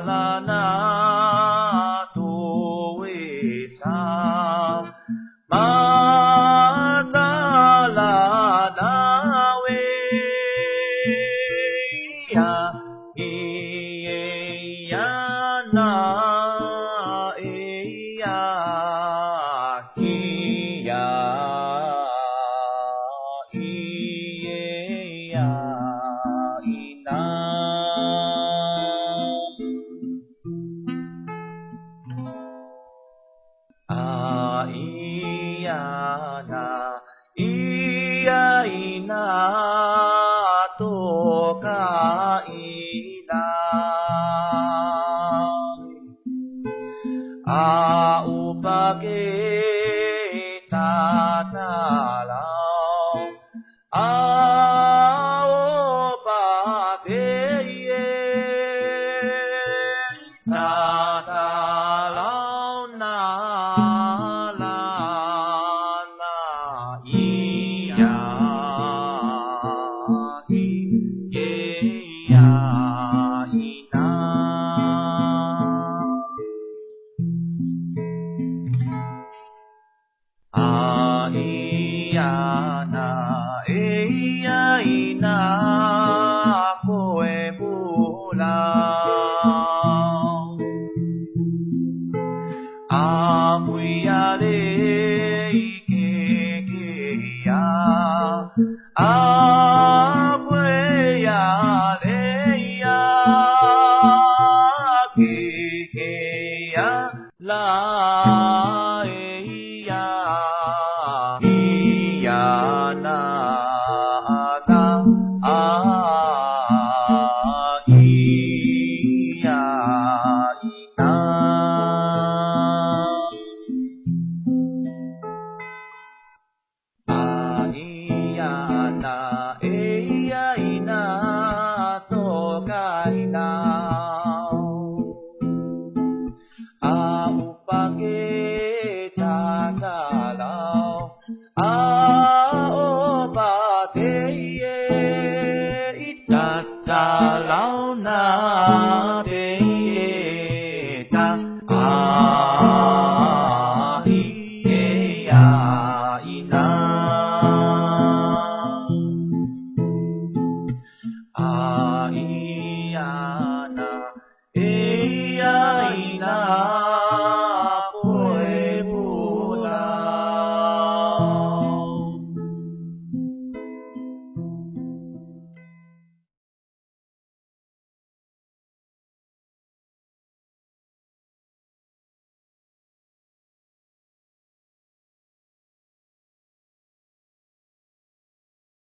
na tu we sa ma sa la na we ya ya na ya ya ina to ka ina upake ta ta lao upake ye ta ta lao na la na ya ina koe pula amuia le ke ya amuia le ya ke ya la ya na lao na